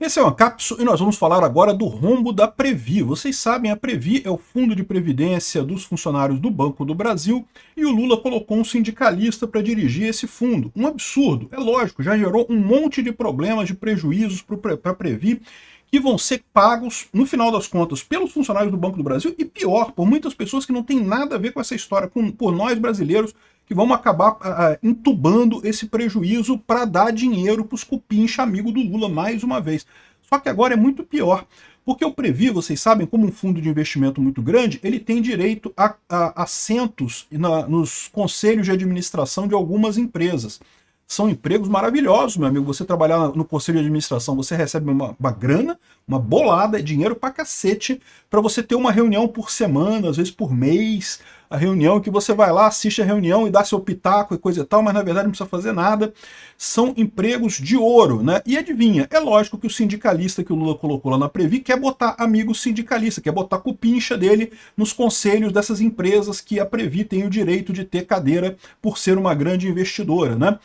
Esse é o Ancapso e nós vamos falar agora do rombo da Previ. Vocês sabem, a Previ é o fundo de previdência dos funcionários do Banco do Brasil e o Lula colocou um sindicalista para dirigir esse fundo. Um absurdo, é lógico, já gerou um monte de problemas, de prejuízos para a Previ que vão ser pagos, no final das contas, pelos funcionários do Banco do Brasil e, pior, por muitas pessoas que não têm nada a ver com essa história, por nós brasileiros, que vamos acabar entubando esse prejuízo para dar dinheiro para os cupincha amigo do Lula mais uma vez. Só que agora é muito pior, porque o Previ, vocês sabem, como um fundo de investimento muito grande, ele tem direito a assentos nos conselhos de administração de algumas empresas. São empregos maravilhosos, meu amigo. Você trabalhar no conselho de administração, você recebe uma grana, uma bolada, dinheiro pra cacete, para você ter uma reunião por semana, às vezes por mês, a reunião que você vai lá, assiste a reunião e dá seu pitaco e coisa e tal, mas na verdade não precisa fazer nada. São empregos de ouro, né? E adivinha, é lógico que o sindicalista que o Lula colocou lá na Previ quer botar amigo sindicalista, quer botar cupincha dele nos conselhos dessas empresas que a Previ tem o direito de ter cadeira por ser uma grande investidora, né?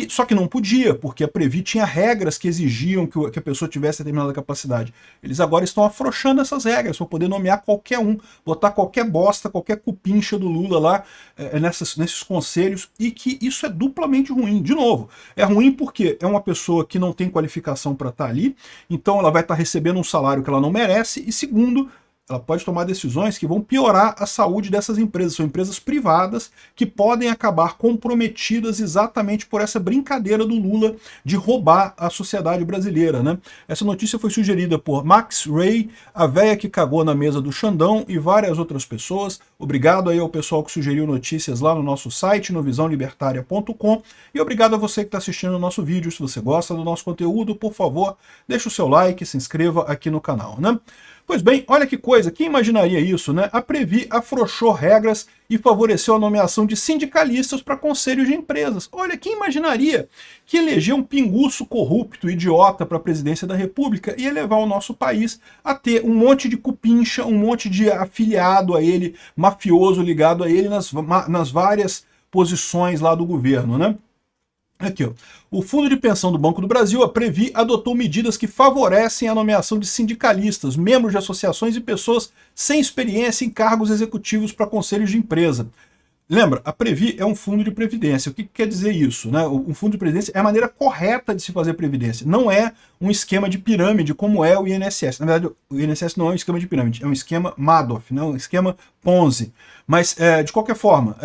Só que não podia, porque a Previ tinha regras que exigiam que a pessoa tivesse determinada capacidade. Eles agora estão afrouxando essas regras para poder nomear qualquer um, botar qualquer bosta, qualquer cupincha do Lula lá nesses conselhos, e que isso é duplamente ruim. De novo, é ruim porque é uma pessoa que não tem qualificação para estar ali, então ela vai estar recebendo um salário que ela não merece, e segundo, ela pode tomar decisões que vão piorar a saúde dessas empresas. São empresas privadas que podem acabar comprometidas exatamente por essa brincadeira do Lula de roubar a sociedade brasileira, né? Essa notícia foi sugerida por Max Ray, a véia que cagou na mesa do Xandão e várias outras pessoas. Obrigado aí ao pessoal que sugeriu notícias lá no nosso site, no visãolibertaria.com, e obrigado a você que está assistindo o nosso vídeo. Se você gosta do nosso conteúdo, por favor, deixa o seu like, se inscreva aqui no canal, né? Pois bem, olha que coisa, quem imaginaria isso, né? A Previ afrouxou regras e favoreceu a nomeação de sindicalistas para conselhos de empresas. Olha, quem imaginaria que eleger um pinguço corrupto, idiota para a presidência da República ia levar o nosso país a ter um monte de cupincha, um monte de afiliado a ele, mafioso ligado a ele nas várias posições lá do governo, né? Aqui, ó. O Fundo de Pensão do Banco do Brasil, a Previ, adotou medidas que favorecem a nomeação de sindicalistas, membros de associações e pessoas sem experiência em cargos executivos para conselhos de empresa. Lembra, a Previ é um fundo de previdência. O que quer dizer isso, né? Um fundo de previdência é a maneira correta de se fazer previdência. Não é um esquema de pirâmide como é o INSS. Na verdade, o INSS não é um esquema de pirâmide, é um esquema Madoff, né? Um esquema Ponzi. Mas, de qualquer forma,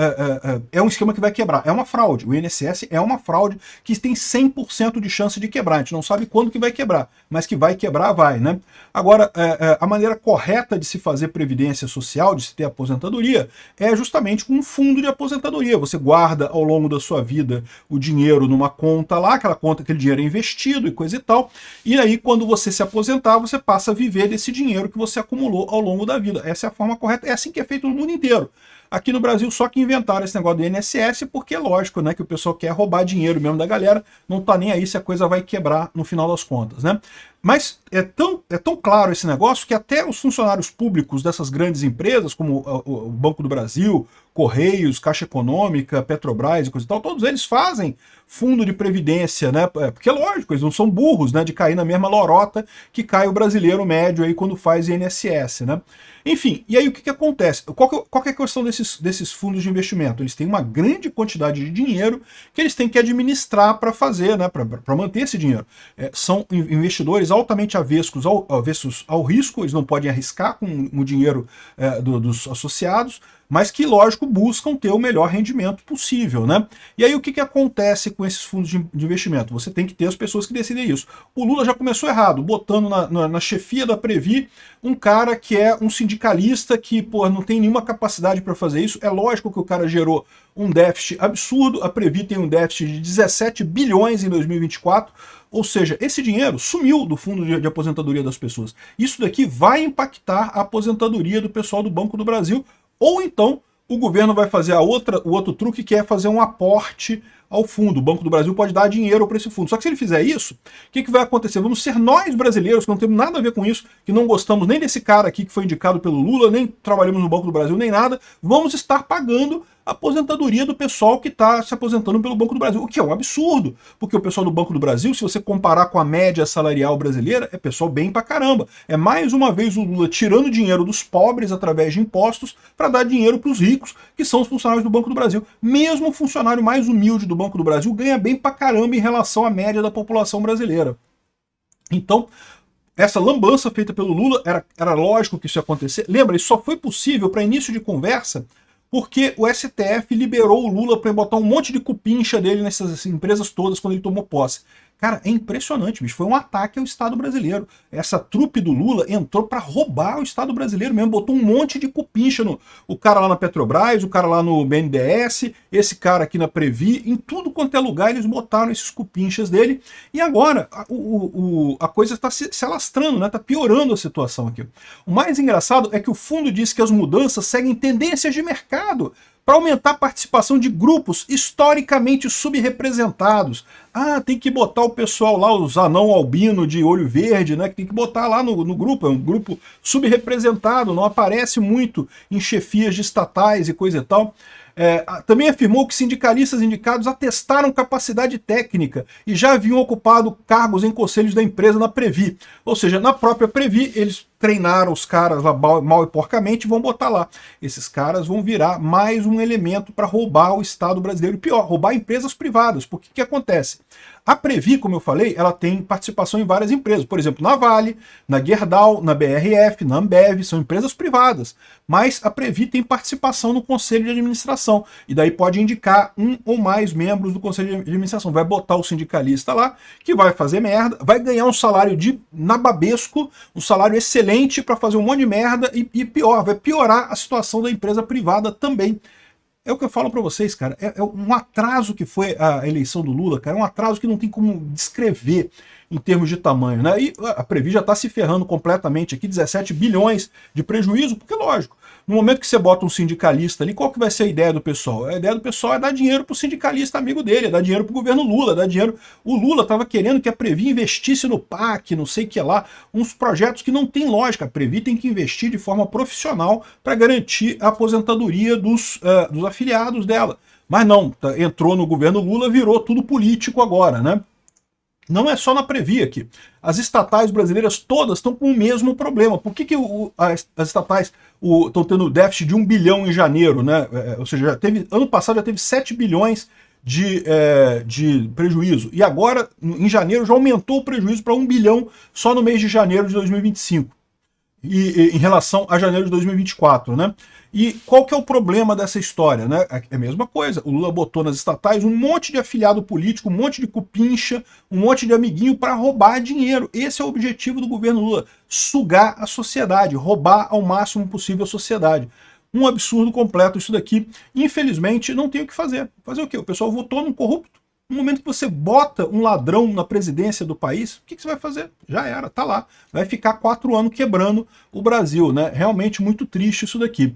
é um esquema que vai quebrar. É uma fraude. O INSS é uma fraude que tem 100% de chance de quebrar. A gente não sabe quando que vai quebrar, mas que vai quebrar, vai, né? Agora, a maneira correta de se fazer previdência social, de se ter aposentadoria, é justamente com um fundo de aposentadoria. Você guarda ao longo da sua vida o dinheiro numa conta lá, aquela conta, aquele dinheiro é investido e coisa e tal, e aí quando você se aposentar, você passa a viver desse dinheiro que você acumulou ao longo da vida. Essa é a forma correta, é assim que é feito no mundo inteiro. Aqui no Brasil só que inventaram esse negócio do INSS, porque é lógico, né, que o pessoal quer roubar dinheiro mesmo da galera, não tá nem aí se a coisa vai quebrar no final das contas, né? Mas é tão claro esse negócio que até os funcionários públicos dessas grandes empresas, como o Banco do Brasil, Correios, Caixa Econômica, Petrobras e coisa e tal, todos eles fazem fundo de previdência, né? Porque é lógico, eles não são burros, né, de cair na mesma lorota que cai o brasileiro médio aí quando faz INSS, né? Enfim, e aí o que acontece? Qual que é a questão desses fundos de investimento? Eles têm uma grande quantidade de dinheiro que eles têm que administrar para fazer, né, para manter esse dinheiro. São investidores altamente avessos ao risco, eles não podem arriscar com o dinheiro dos associados, mas que, lógico, buscam ter o melhor rendimento possível, né? E aí o que acontece com esses fundos de investimento? Você tem que ter as pessoas que decidem isso. O Lula já começou errado, botando na chefia da Previ um cara que é um sindicalista que, pô, não tem nenhuma capacidade para fazer isso. É lógico que o cara gerou um déficit absurdo, a Previ tem um déficit de 17 bilhões em 2024, ou seja, esse dinheiro sumiu do fundo de aposentadoria das pessoas. Isso daqui vai impactar a aposentadoria do pessoal do Banco do Brasil, ou então o governo vai fazer o outro truque, que é fazer um aporte ao fundo. O Banco do Brasil pode dar dinheiro para esse fundo. Só que se ele fizer isso, o que vai acontecer? Vamos ser nós brasileiros, que não temos nada a ver com isso, que não gostamos nem desse cara aqui que foi indicado pelo Lula, nem trabalhamos no Banco do Brasil, nem nada, vamos estar pagando a aposentadoria do pessoal que está se aposentando pelo Banco do Brasil, o que é um absurdo, porque o pessoal do Banco do Brasil, se você comparar com a média salarial brasileira, é pessoal bem pra caramba. É mais uma vez o Lula tirando dinheiro dos pobres através de impostos para dar dinheiro para os ricos, que são os funcionários do Banco do Brasil. Mesmo o funcionário mais humilde do Banco do Brasil ganha bem pra caramba em relação à média da população brasileira. Então, essa lambança feita pelo Lula, era lógico que isso ia acontecer. Lembra, isso só foi possível para início de conversa porque o STF liberou o Lula para botar um monte de cupincha dele nessas empresas todas quando ele tomou posse. Cara, é impressionante, bicho. Foi um ataque ao Estado brasileiro. Essa trupe do Lula entrou para roubar o Estado brasileiro mesmo, botou um monte de cupincha no... O cara lá na Petrobras, o cara lá no BNDES, esse cara aqui na Previ, em tudo quanto é lugar eles botaram esses cupinchas dele. E agora a coisa está se alastrando, né? Está piorando a situação aqui. O mais engraçado é que o fundo diz que as mudanças seguem tendências de mercado para aumentar a participação de grupos historicamente subrepresentados. Ah, tem que botar o pessoal lá, os anão albino de olho verde, né? Que tem que botar lá no grupo, é um grupo subrepresentado, não aparece muito em chefias de estatais e coisa e tal. Também afirmou que sindicalistas indicados atestaram capacidade técnica e já haviam ocupado cargos em conselhos da empresa na Previ. Ou seja, na própria Previ, eles treinaram os caras lá mal e porcamente e vão botar lá. Esses caras vão virar mais um elemento para roubar o Estado brasileiro. E pior, roubar empresas privadas. Porque o que acontece? A Previ, como eu falei, ela tem participação em várias empresas. Por exemplo, na Vale, na Gerdau, na BRF, na Ambev, são empresas privadas. Mas a Previ tem participação no Conselho de Administração. E daí pode indicar um ou mais membros do Conselho de Administração. Vai botar o sindicalista lá, que vai fazer merda, vai ganhar um salário de nababesco, um salário excelente para fazer um monte de merda e pior, vai piorar a situação da empresa privada também. É o que eu falo para vocês, cara, é um atraso que foi a eleição do Lula, cara, é um atraso que não tem como descrever em termos de tamanho, né? E a Previ já está se ferrando completamente aqui, 17 bilhões de prejuízo, porque lógico, no momento que você bota um sindicalista ali, qual que vai ser a ideia do pessoal? A ideia do pessoal é dar dinheiro para o sindicalista amigo dele, é dar dinheiro para o governo Lula, dar dinheiro... O Lula estava querendo que a Previ investisse no PAC, não sei o que lá, uns projetos que não tem lógica. A Previ tem que investir de forma profissional para garantir a aposentadoria dos afiliados dela. Mas não, entrou no governo Lula, virou tudo político agora, né? Não é só na Previ aqui. As estatais brasileiras todas estão com o mesmo problema. Por que as estatais estão tendo déficit de 1 bilhão em janeiro, né? Ou seja, ano passado já teve 7 bilhões de prejuízo. E agora, em janeiro, já aumentou o prejuízo para 1 bilhão só no mês de janeiro de 2025. Em relação a janeiro de 2024, né? E qual que é o problema dessa história, né? É a mesma coisa, o Lula botou nas estatais um monte de afiliado político, um monte de cupincha, um monte de amiguinho para roubar dinheiro. Esse é o objetivo do governo Lula, sugar a sociedade, roubar ao máximo possível a sociedade. Um absurdo completo isso daqui. Infelizmente, não tem o que fazer. Fazer o quê? O pessoal votou num corrupto. No momento que você bota um ladrão na presidência do país, o que você vai fazer? Já era, tá lá. Vai ficar 4 anos quebrando o Brasil, né? Realmente muito triste isso daqui.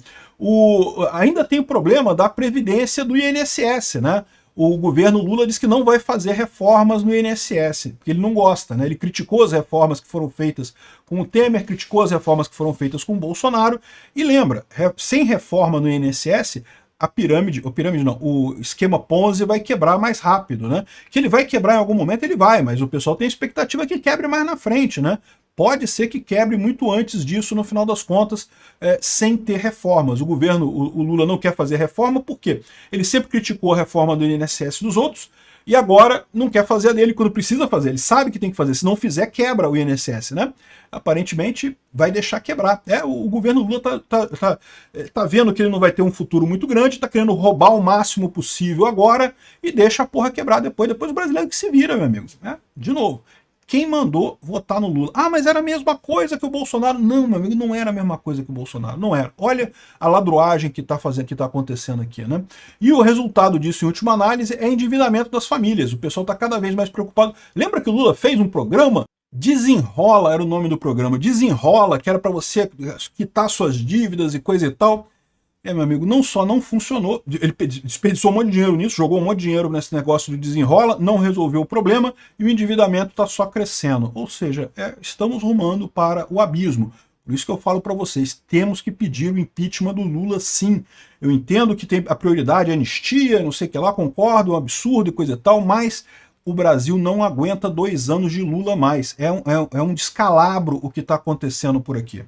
Ainda tem o problema da previdência do INSS, né? O governo Lula diz que não vai fazer reformas no INSS, porque ele não gosta, né? Ele criticou as reformas que foram feitas com o Temer, criticou as reformas que foram feitas com o Bolsonaro, e lembra, sem reforma no INSS, o esquema Ponzi vai quebrar mais rápido, né? Que ele vai quebrar em algum momento, ele vai, mas o pessoal tem expectativa que quebre mais na frente, né? Pode ser que quebre muito antes disso, no final das contas, sem ter reformas. O governo, o Lula não quer fazer reforma, por quê? Ele sempre criticou a reforma do INSS dos outros, e agora não quer fazer a dele quando precisa fazer. Ele sabe que tem que fazer, se não fizer, quebra o INSS, né? Aparentemente vai deixar quebrar. O governo Lula tá vendo que ele não vai ter um futuro muito grande, tá querendo roubar o máximo possível agora e deixa a porra quebrar depois o brasileiro que se vira, meu amigo. De novo, quem mandou votar no Lula? Ah, mas era a mesma coisa que o Bolsonaro. Não, meu amigo, não era a mesma coisa que o Bolsonaro. Não era. Olha a ladruagem que tá acontecendo aqui, né? E o resultado disso, em última análise, é endividamento das famílias. O pessoal tá cada vez mais preocupado. Lembra que o Lula fez um programa? Desenrola era o nome do programa. Desenrola, que era para você quitar suas dívidas e coisa e tal. Meu amigo, não só não funcionou, ele desperdiçou um monte de dinheiro nisso, jogou um monte de dinheiro nesse negócio de desenrola, não resolveu o problema e o endividamento está só crescendo. Ou seja, estamos rumando para o abismo. Por isso que eu falo para vocês, temos que pedir o impeachment do Lula sim. Eu entendo que tem a prioridade é anistia, não sei o que lá, concordo, é um absurdo e coisa e tal, mas o Brasil não aguenta 2 anos de Lula mais. É um descalabro o que está acontecendo por aqui.